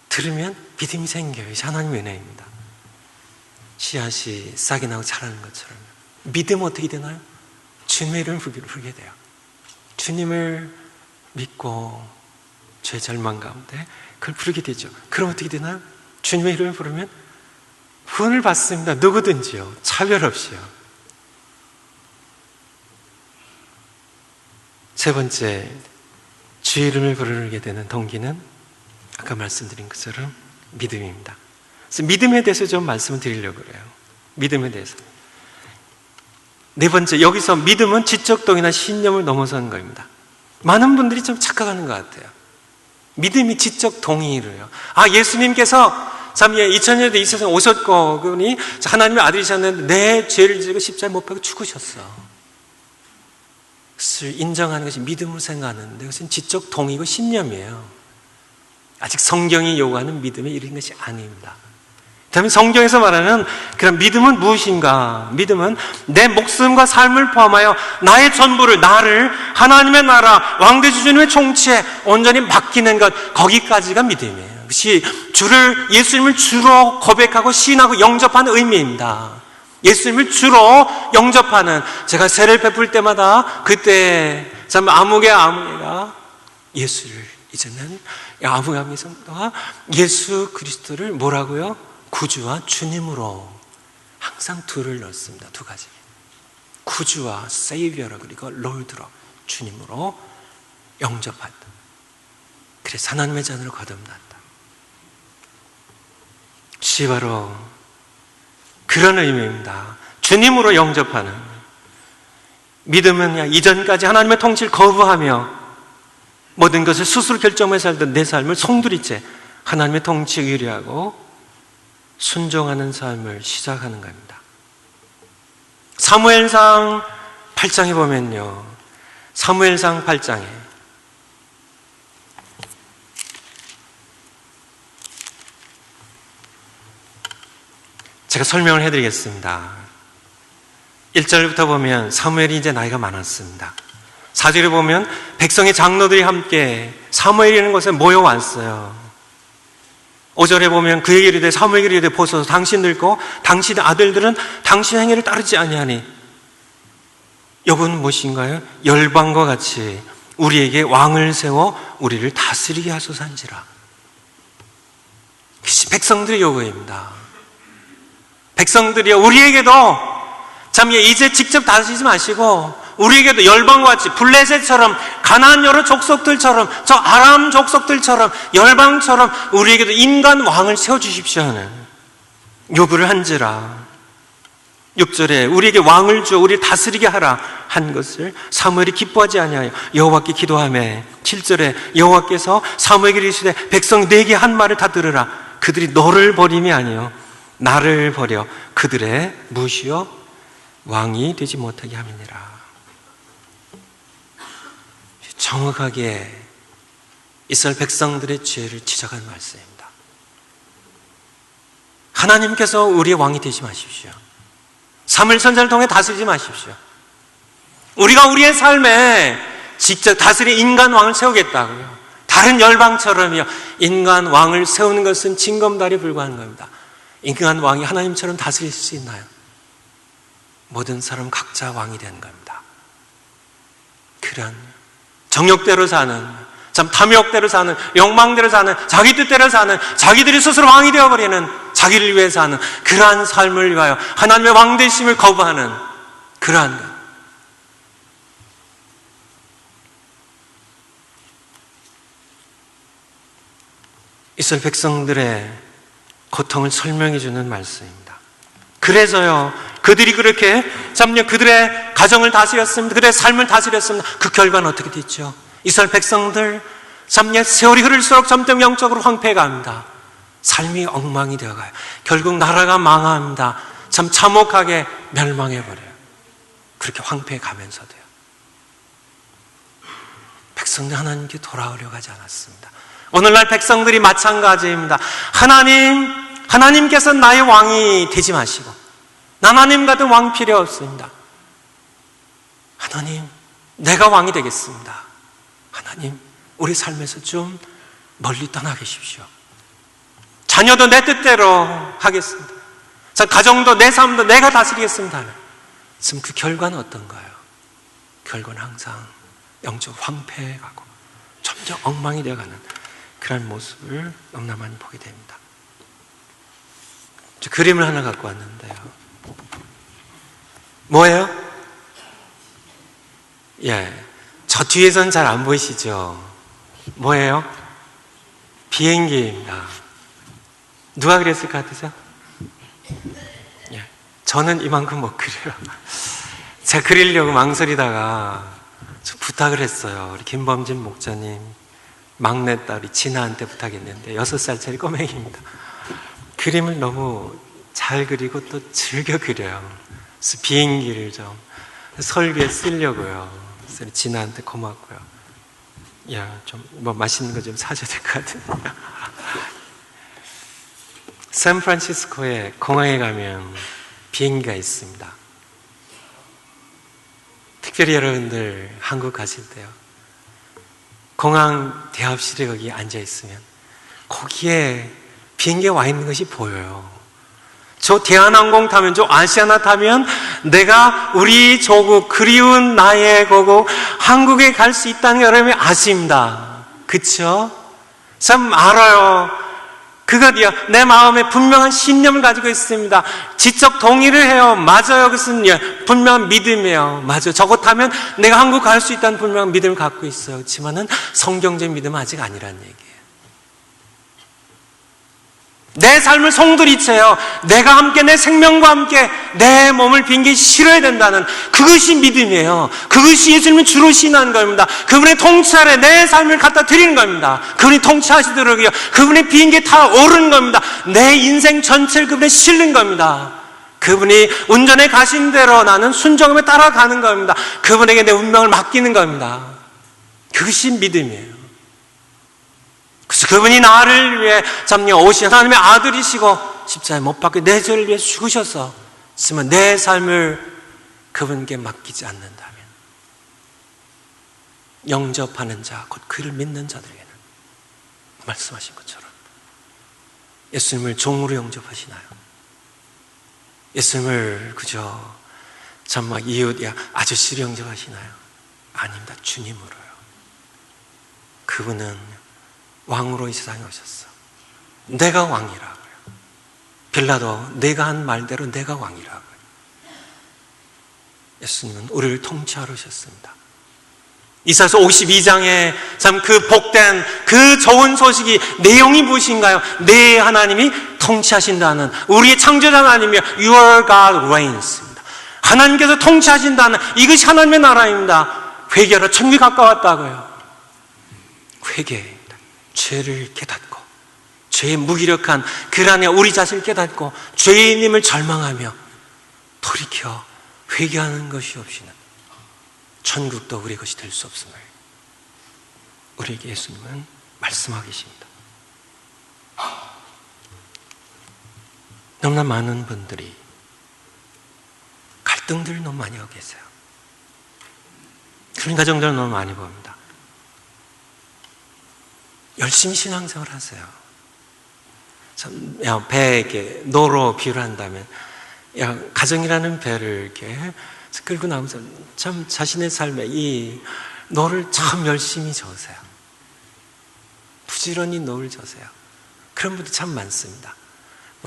들으면 믿음이 생겨요. 이게 하나님의 은혜입니다. 씨앗이 싹이 나고 자라는 것처럼 믿음은 어떻게 되나요? 주님의 이름을 부르게 돼요. 주님을 믿고 죄 절망 가운데 그걸 부르게 되죠. 그럼 어떻게 되나요? 주님의 이름을 부르면 구원을 받습니다. 누구든지요, 차별 없이요. 세 번째, 주의 이름을 부르게 되는 동기는 아까 말씀드린 것처럼 믿음입니다. 그래서 믿음에 대해서 좀 말씀을 드리려고 그래요. 믿음에 대해서. 네 번째, 여기서 믿음은 지적 동의나 신념을 넘어서는 겁니다. 많은 분들이 좀 착각하는 것 같아요. 믿음이 지적 동의로요. 예수님께서 참 2000년대 이 세상에 오셨고 그분이 하나님의 아들이셨는데 내 죄를 지고 십자가에 못 박혀 죽으셨어. 그것을 인정하는 것이 믿음으로 생각하는데 그것은 지적 동의고 신념이에요. 아직 성경이 요구하는 믿음에 이른 것이 아닙니다. 그다음에 성경에서 말하는 그런 믿음은 무엇인가? 믿음은 내 목숨과 삶을 포함하여 나의 전부를, 나를 하나님의 나라, 왕대주 주님의 통치에 온전히 맡기는 것, 거기까지가 믿음이에요. 그것이 예수님을 주로 고백하고 신하고 영접하는 의미입니다. 예수님을 주로 영접하는, 제가 세례를 베풀 때마다 그때 참 아무개가 예수를, 이제는 아무개 성도가 예수 그리스도를 뭐라고요? 구주와 주님으로 항상 둘을 넣습니다. 두 가지. 구주와 세이비어로, 그리고 롤드로, 주님으로 영접한다. 그래서 하나님의 자녀로 거듭난다. 이것이 바로 그런 의미입니다. 주님으로 영접하는. 믿음은 이전까지 하나님의 통치를 거부하며 모든 것을 스스로 결정해 살던 내 삶을 송두리째 하나님의 통치에 의뢰하고 순종하는 삶을 시작하는 겁니다. 사무엘상 8장에 보면요, 사무엘상 8장에 제가 설명을 해드리겠습니다. 1절부터 보면 사무엘이 이제 나이가 많았습니다. 4절에 보면 백성의 장로들이 함께 사무엘이라는 곳에 모여왔어요. 5절에 보면 그에게 이르되, 사무엘에게 이르되, 보소서 당신들과 당신의 아들들은 당신 행위를 따르지 아니하니 여부는 무엇인가요? 열방과 같이 우리에게 왕을 세워 우리를 다스리게 하소서한지라. 백성들의 요구입니다. 백성들이요, 우리에게도 참 이제 직접 다스리지 마시고 우리에게도 열방과 같이 블레셋처럼, 가나안 여러 족속들처럼, 저 아람 족속들처럼, 열방처럼 우리에게도 인간 왕을 세워주십시오 하는 요구를 한지라. 6절에 우리에게 왕을 주어 우리를 다스리게 하라 한 것을 사무엘이 기뻐하지 아니하여 여호와께 기도하며, 7절에 여호와께서 사무엘에게 이르시되, 백성 내게 한 말을 다 들으라. 그들이 너를 버림이 아니요 나를 버려 그들의 무시여 왕이 되지 못하게 함이니라. 정확하게 이스라엘 백성들의 죄를 지적한 말씀입니다. 하나님께서 우리의 왕이 되지 마십시오. 사무엘 선지자를 통해 다스리지 마십시오. 우리가 우리의 삶에 직접 다스린 인간 왕을 세우겠다고요. 다른 열방처럼요, 인간 왕을 세우는 것은 징검다리에 불과한 겁니다. 인간 왕이 하나님처럼 다스릴 수 있나요? 모든 사람 각자 왕이 되는 겁니다. 그런 정욕대로 사는, 참 탐욕대로 사는, 욕망대로 사는, 자기 뜻대로 사는, 자기들이 스스로 왕이 되어버리는, 자기를 위해 사는 그러한 삶을 위하여 하나님의 왕되심을 거부하는 그러한 것. 이스라엘 백성들의 고통을 설명해 주는 말씀입니다. 그래서요, 그들이 그렇게 참요 그들의 가정을 다스렸습니다. 그들의 삶을 다스렸습니다. 그 결과는 어떻게 됐죠? 이스라엘 백성들 참요 세월이 흐를수록 점점 영적으로 황폐해갑니다. 삶이 엉망이 되어가요. 결국 나라가 망합니다. 참 참혹하게 멸망해버려요. 그렇게 황폐해가면서도요, 백성들 하나님께 돌아오려고 하지 않았습니다. 오늘날 백성들이 마찬가지입니다. 하나님께서 나의 왕이 되지 마시고, 하나님 같은 왕 필요 없습니다. 하나님, 내가 왕이 되겠습니다. 하나님, 우리 삶에서 좀 멀리 떠나 계십시오. 자녀도 내 뜻대로 하겠습니다. 가정도 내 삶도 내가 다스리겠습니다. 지금 그 결과는 어떤가요? 결과는 항상 영적 황폐해가고 점점 엉망이 되어가는 그런 모습을 너무나 많이 보게 됩니다. 저 그림을 하나 갖고 왔는데요. 뭐예요? 예, 저 뒤에서는 잘 안 보이시죠? 뭐예요? 비행기입니다. 누가 그랬을 것 같으세요? 예, 저는 이만큼 못 그려요. 제가 그리려고 망설이다가 부탁을 했어요. 우리 김범진 목사님 막내딸이 진아한테 부탁했는데 6살짜리 꼬맹이입니다. 그림을 너무 잘 그리고 또 즐겨 그려요. 그래서 비행기를 좀 설계에 쓰려고요. 그래서 진아한테 고맙고요. 야, 좀 뭐 맛있는 거 좀 사줘야 될 것 같아요. 샌프란시스코에 공항에 가면 비행기가 있습니다. 특별히 여러분들 한국 가실 때요, 공항 대합실에 거기 앉아 있으면 거기에 비행기가 와 있는 것이 보여요. 저 대한항공 타면, 저 아시아나 타면 내가 우리 조국, 그리운 나의 고국 한국에 갈 수 있다는 게 여러분이 아십니다. 그쵸? 참 알아요. 그것이요, 내 마음에 분명한 신념을 가지고 있습니다. 지적 동의를 해요. 맞아요. 그것은 분명한 믿음이에요. 맞아요. 저것하면 내가 한국 갈 수 있다는 분명한 믿음을 갖고 있어요. 그렇지만은 성경적 믿음은 아직 아니라는 얘기예요. 내 삶을 송두리째요. 내가 함께, 내 생명과 함께 내 몸을 빙기 실어야 된다는 그것이 믿음이에요. 그것이 예수님을 주로 신하는 겁니다. 그분의 통치 아래 내 삶을 갖다 드리는 겁니다. 그분이 통치하시도록요. 그분의 비행기에 타 오르는 겁니다. 내 인생 전체를 그분에 실는 겁니다. 그분이 운전해 가신 대로 나는 순종함에 따라가는 겁니다. 그분에게 내 운명을 맡기는 겁니다. 그것이 믿음이에요. 그래서 그분이 나를 위해 오신 하나님의 아들이시고 십자가에 못 박혀 내 죄를 위해 죽으셔서 내 삶을 그분께 맡기지 않는다면, 영접하는 자, 곧 그를 믿는 자들에게는 말씀하신 것처럼 예수님을 종으로 영접하시나요? 예수님을 그저 이웃, 아저씨로 영접하시나요? 아닙니다. 주님으로요. 그분은 왕으로 이 세상에 오셨어. 내가 왕이라고요. 빌라도 내가 한 말대로 내가 왕이라고요. 예수님은 우리를 통치하러 오셨습니다. 이사야서 52장에 그 복된 그 좋은 소식이 내용이 무엇인가요? 내 하나님이 통치하신다는, 우리의 창조자 하나님이요, Your God reigns입니다. 하나님께서 통치하신다는 이것이 하나님의 나라입니다. 회개하러 천국이 가까웠다고요. 회개, 죄를 깨닫고 죄의 무기력한 그 안에 우리 자신을 깨닫고 죄인임을 절망하며 돌이켜 회개하는 것이 없이는 천국도 우리의 것이 될 수 없음을 우리에게 예수님은 말씀하고 계십니다. 너무나 많은 분들이 갈등들을 너무 많이 하고 계세요. 그런 가정들을 너무 많이 봅니다. 열심히 신앙생활 하세요. 배에 이렇게 노로 비유를 한다면, 가정이라는 배를 이렇게 끌고 나오면서 참 자신의 삶에 이 노를 참 열심히 저으세요. 부지런히 노를 저으세요. 그런 분들 참 많습니다.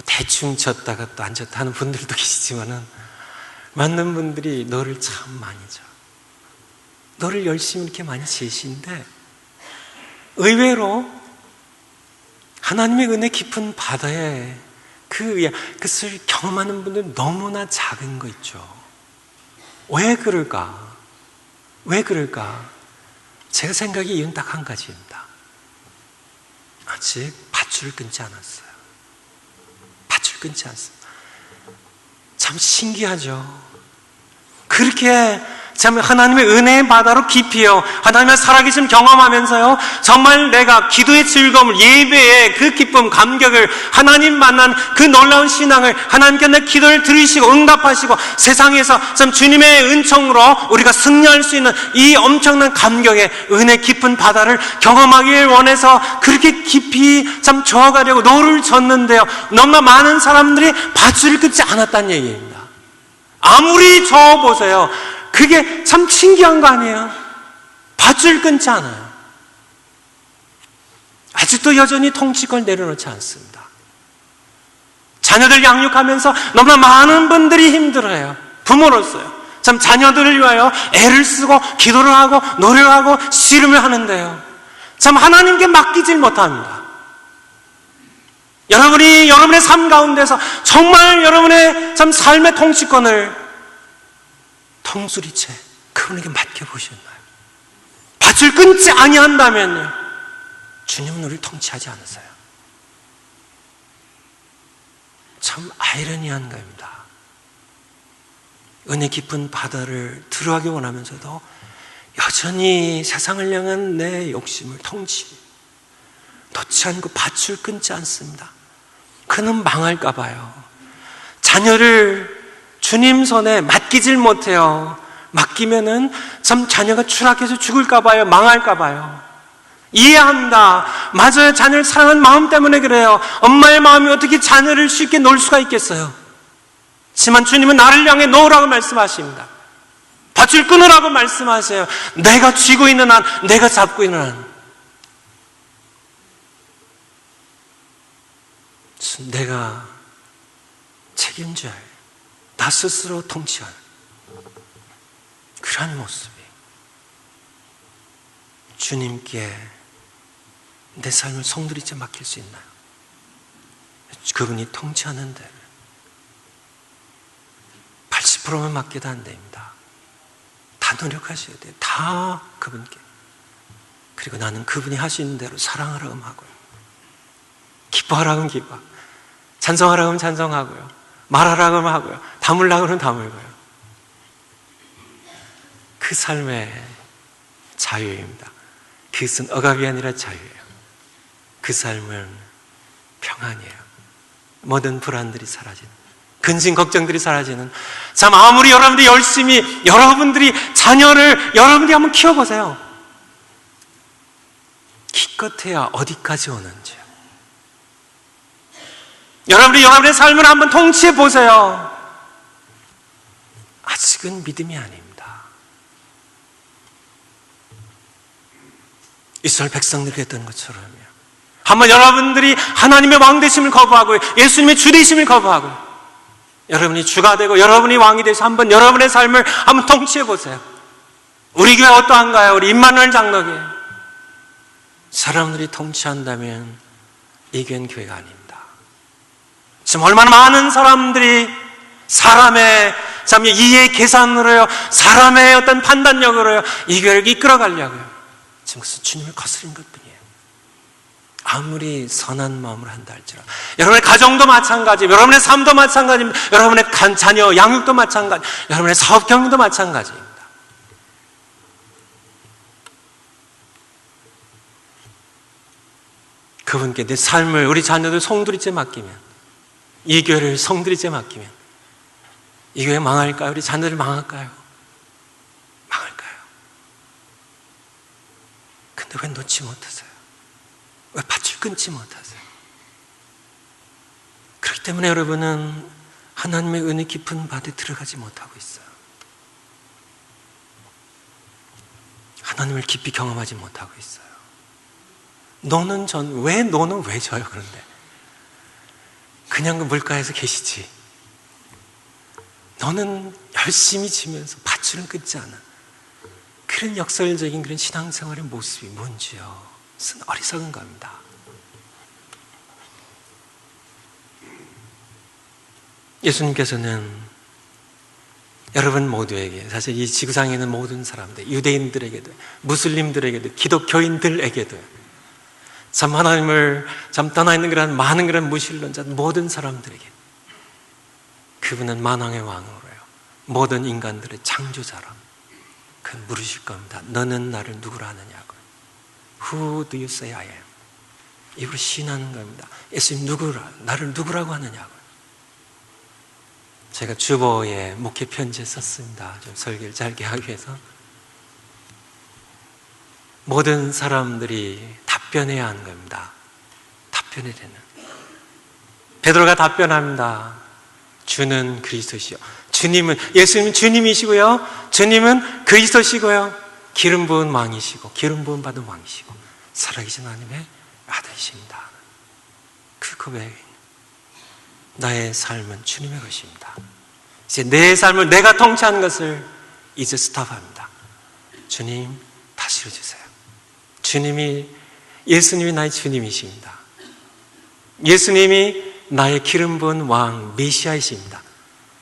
대충 졌다가 또 안 졌다 하는 분들도 계시지만은, 많은 분들이 노를 참 많이 져. 노를 열심히 이렇게 많이 지으시는데, 의외로 하나님의 은혜 깊은 바다에 그것을 경험하는 분들은 너무나 작은 거 있죠. 왜 그럴까? 왜 그럴까? 제가 생각이 이유는 딱 한 가지입니다. 아직 밧줄을 끊지 않았어요. 밧줄 끊지 않습니다. 참 신기하죠. 그렇게 참 하나님의 은혜의 바다로 깊이요, 하나님의 살아계심 경험하면서요, 정말 내가 기도의 즐거움을, 예배의 그 기쁨, 감격을, 하나님 만난 그 놀라운 신앙을, 하나님께 내 기도를 들으시고 응답하시고 세상에서 참 주님의 은총으로 우리가 승리할 수 있는 이 엄청난 감격의 은혜 깊은 바다를 경험하길 원해서 그렇게 깊이 참 저어가려고 노를 젓는데요, 너무나 많은 사람들이 밧줄을 끊지 않았다는 얘기입니다. 아무리 저어보세요, 그게 참 신기한 거 아니에요? 밧줄 끊지 않아요. 아직도 여전히 통치권을 내려놓지 않습니다. 자녀들 양육하면서 너무나 많은 분들이 힘들어요. 부모로서요. 참 자녀들을 위하여 애를 쓰고 기도를 하고 노력을 하고 씨름을 하는데요, 참 하나님께 맡기질 못합니다. 여러분이 여러분의 삶 가운데서 정말 여러분의 참 삶의 통치권을 통수리채 그분에게 맡겨보셨나요? 밧줄 끊지 아니한다면요, 주님은 우리를 통치하지 않으세요. 참 아이러니한 겁니다. 은혜 깊은 바다를 들어가기 원하면서도 여전히 세상을 향한 내 욕심을 놓지 않고 밧줄 끊지 않습니다. 그는 망할까 봐요. 자녀를 주님 손에 맡기질 못해요. 맡기면은 참 자녀가 추락해서 죽을까 봐요. 망할까 봐요. 이해합니다. 맞아요. 자녀를 사랑하는 마음 때문에 그래요. 엄마의 마음이 어떻게 자녀를 쉽게 놓을 수가 있겠어요. 하지만 주님은 나를 향해 놓으라고 말씀하십니다. 밧줄 끊으라고 말씀하세요. 내가 쥐고 있는 한, 내가 잡고 있는 한. 내가 책임져야 해. 나 스스로 통치하는 그러한 모습이 주님께 내 삶을 송두리째 맡길 수 있나요? 그분이 통치하는 데를 80%만 맡겨도 안 됩니다. 다 노력하셔야 돼요. 다 그분께. 그리고 나는 그분이 하시는 대로 사랑하라고 하고요. 기뻐하라고 하면 기뻐. 찬송하라고 하면 찬송하고요. 말하라고 하면 하고요. 담으라고 하면 담을고요. 그 삶의 자유입니다. 그것은 억압이 아니라 자유예요. 그 삶은 평안이에요. 모든 불안들이 사라지는, 근심 걱정들이 사라지는. 참, 아무리 여러분들이 열심히, 여러분들이 자녀를 여러분들이 한번 키워보세요. 기껏해야 어디까지 오는지요. 여러분이 여러분의 삶을 한번 통치해 보세요. 아직은 믿음이 아닙니다. 이스라엘 백성들이 했던 것처럼요. 한번 여러분들이 하나님의 왕 되심을 거부하고 예수님의 주 되심을 거부하고 여러분이 주가 되고 여러분이 왕이 되서 한번 여러분의 삶을 한번 통치해 보세요. 우리 교회 어떠한가요? 우리 임마누엘 장로교회. 사람들이 통치한다면 이 교회는 교회가 아닙니다. 지금 얼마나 많은 사람들이 사람의 참 이해 계산으로요, 사람의 어떤 판단력으로요, 이 교회를 이끌어가려고요. 지금 그것은 주님을 거스린 것뿐이에요. 아무리 선한 마음으로 한다 할지라도 여러분의 가정도 마찬가지, 여러분의 삶도 마찬가지입니다. 여러분의 자녀 양육도 마찬가지, 여러분의 사업 경영도 마찬가지입니다. 그분께 내 삶을, 우리 자녀들 송두리째 맡기면, 이 교회를 송두리째 맡기면 이 교회 망할까요? 우리 자녀들 망할까요? 망할까요? 근데 왜 놓지 못하세요? 왜 밧줄 끊지 못하세요? 그렇기 때문에 여러분은 하나님의 은혜 깊은 밭에 들어가지 못하고 있어요. 하나님을 깊이 경험하지 못하고 있어요. 너는 왜 져요, 그런데? 그냥 그 물가에서 계시지. 너는 열심히 지면서 밧줄은 끊지 않아. 그런 역설적인 그런 신앙생활의 모습이 뭔지요? 그것은 어리석은 겁니다. 예수님께서는 여러분 모두에게, 사실 이 지구상에 있는 모든 사람들, 유대인들에게도, 무슬림들에게도, 기독교인들에게도 참 하나님을 참 떠나 있는 그런 많은 그런 무신론자 모든 사람들에게 그분은 만왕의 왕으로요, 모든 인간들의 창조자로 그 물으실 겁니다. 너는 나를 누구라 하느냐고. Who do you say I am? 이걸 시인하는 겁니다. 예수님 나를 누구라고 하느냐고. 제가 주보에 목회 편지에 썼습니다. 좀 설교를 짧게 하기 위해서. 모든 사람들이 답변해야 하는 겁니다. 답변해야 되는. 베드로가 답변합니다. 주는 그리스도시요. 예수님은 주님이시고요. 주님은 그리스도시고요. 기름 부은 왕이시고, 기름 부은 받은 왕이시고, 살아계신 하나님의 아들이십니다. 그 고백. 나의 삶은 주님의 것입니다. 이제 내 삶을 내가 통치하는 것을 이제 스탑합니다. 주님, 다스려 주세요. 예수님이 나의 주님이십니다. 예수님이 나의 기름 부은 왕, 메시아이십니다.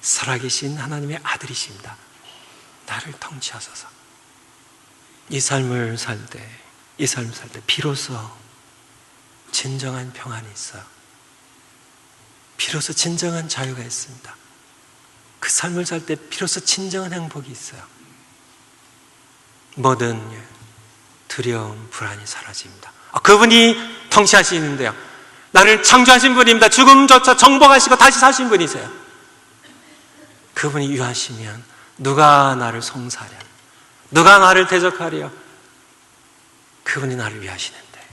살아계신 하나님의 아들이십니다. 나를 통치하소서. 이 삶을 살 때 비로소 진정한 평안이 있어요. 비로소 진정한 자유가 있습니다. 그 삶을 살 때 비로소 진정한 행복이 있어요. 모든 두려움, 불안이 사라집니다. 그분이 통치하시는데요, 나를 창조하신 분입니다. 죽음조차 정복하시고 다시 사신 분이세요. 그분이 위하시면 누가 나를 송사하랴, 누가 나를 대적하랴. 그분이 나를 위하시는데.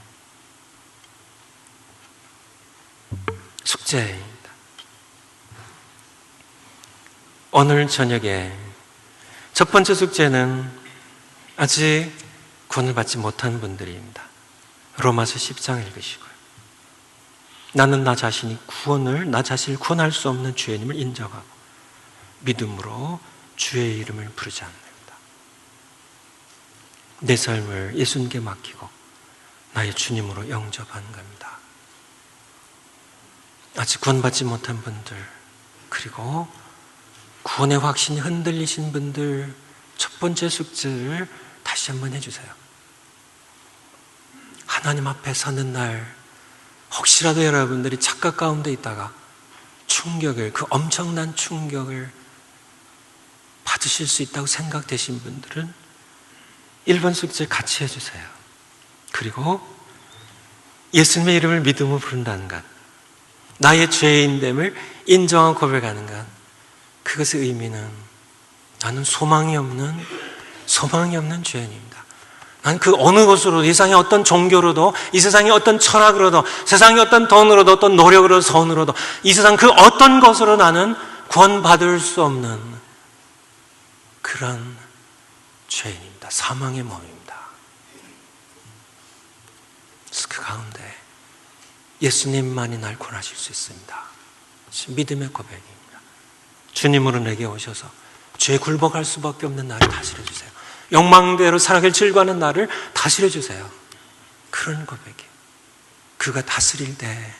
숙제입니다. 오늘 저녁에 첫 번째 숙제는 아직 구원을 받지 못한 분들입니다. 로마서 10장 읽으시고요. 나는 나 자신을 구원할 수 없는 주님을 인정하고 믿음으로 주의 이름을 부르지 않는다. 내 삶을 예수님께 맡기고 나의 주님으로 영접하는 겁니다. 아직 구원받지 못한 분들, 그리고 구원의 확신이 흔들리신 분들, 첫 번째 숙제를 다시 한번 해주세요. 하나님 앞에 서는 날, 혹시라도 여러분들이 착각 가운데 있다가 그 엄청난 충격을 받으실 수 있다고 생각되신 분들은 1번 숙제 같이 해주세요. 그리고 예수님의 이름을 믿음으로 부른다는 것, 나의 죄인됨을 인정하고 고백하는 것, 그것의 의미는 나는 소망이 없는 죄인입니다. 난 그 어느 것으로도, 이 세상의 어떤 종교로도, 이 세상의 어떤 철학으로도, 세상의 어떤 돈으로도, 어떤 노력으로도, 선으로도, 이 세상 그 어떤 것으로 나는 구원받을 수 없는 그런 죄인입니다. 사망의 몸입니다. 그래서 그 가운데 예수님만이 날 구원하실 수 있습니다. 믿음의 고백입니다. 주님으로 내게 오셔서 죄에 굴복할 수밖에 없는 나를 다스려 주세요. 욕망대로 살아갈 즐거워하는 나를 다스려 주세요. 그런 고백이에요. 그가 다스릴 때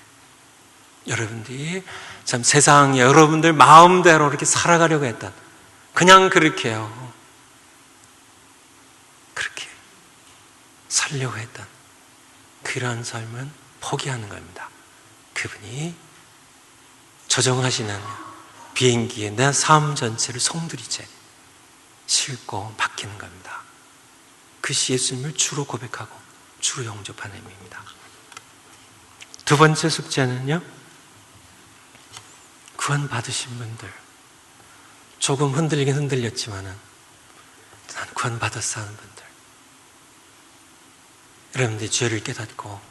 여러분들이 참 세상에 여러분들 마음대로 이렇게 살아가려고 했던, 그냥 그렇게요, 그렇게 살려고 했던 그러한 삶은 포기하는 겁니다. 그분이 조정하시는 비행기에 내 삶 전체를 송두리째 싣고 맡기는 겁니다. 그것이 예수님을 주로 고백하고 주로 영접하는 의미입니다. 두 번째 숙제는요, 구원 받으신 분들, 조금 흔들리긴 흔들렸지만은 난 구원 받았어 하는 분들, 여러분들이 죄를 깨닫고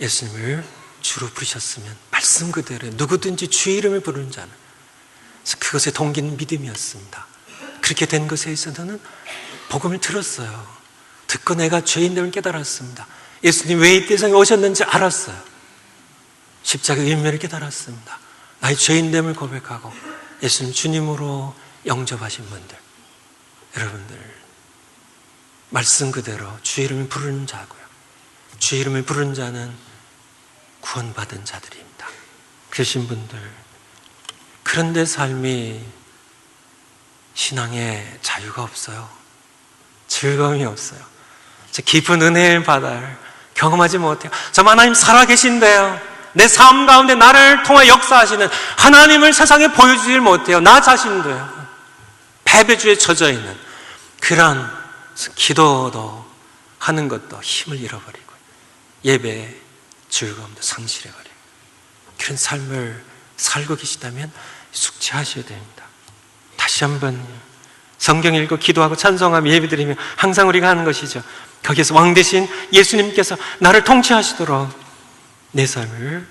예수님을 주로 부르셨으면 말씀 그대로 누구든지 주의 이름을 부르는 자는, 그것에 동기는 믿음이었습니다. 그렇게 된 것에 있어서는 복음을 들었어요. 듣고 내가 죄인됨을 깨달았습니다. 예수님 왜 이 세상에 오셨는지 알았어요. 십자가의 의미를 깨달았습니다. 나의 죄인됨을 고백하고 예수님 주님으로 영접하신 분들, 여러분들 말씀 그대로 주의 이름을 부르는 자고요, 주의 이름을 부르는 자는 구원받은 자들입니다. 그러신 분들, 그런데 삶이 신앙에 자유가 없어요. 즐거움이 없어요. 깊은 은혜의 바다를 경험하지 못해요. 저 하나님 살아계신데요, 내 삶 가운데 나를 통해 역사하시는 하나님을 세상에 보여주질 못해요. 나 자신도요, 패배주의에 젖어 있는 그런 기도도 하는 것도 힘을 잃어버리고 예배의 즐거움도 상실해버리고, 그런 삶을 살고 계시다면 숙지하셔야 됩니다. 다시 한번 성경 읽고 기도하고 찬송하며 예배드리며 항상 우리가 하는 것이죠. 거기에서 왕 대신 예수님께서 나를 통치하시도록 내 삶을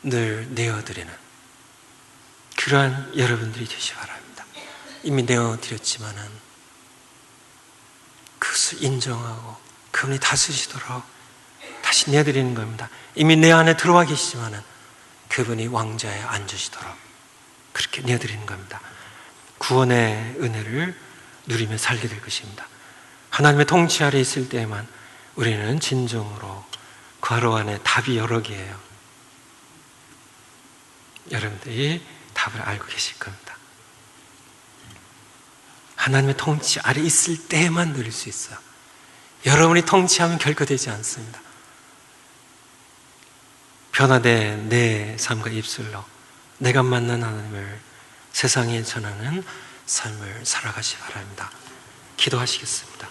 늘 내어드리는 그러한 여러분들이 되시기 바랍니다. 이미 내어드렸지만은 그것을 인정하고 그분이 다스리시도록 다시 내어드리는 겁니다. 이미 내 안에 들어와 계시지만은 그분이 왕좌에 앉으시도록 그렇게 내어드리는 겁니다. 구원의 은혜를 누리며 살게 될 것입니다. 하나님의 통치 아래 있을 때에만 우리는 진정으로 그 하루 안에 답이 여러 개예요. 여러분들이 답을 알고 계실 겁니다. 하나님의 통치 아래 있을 때만 누릴 수 있어요. 여러분이 통치하면 결코 되지 않습니다. 변화된 내 삶과 입술로 내가 만난 하나님을 세상에 전하는 삶을 살아가시기 바랍니다. 기도하시겠습니다.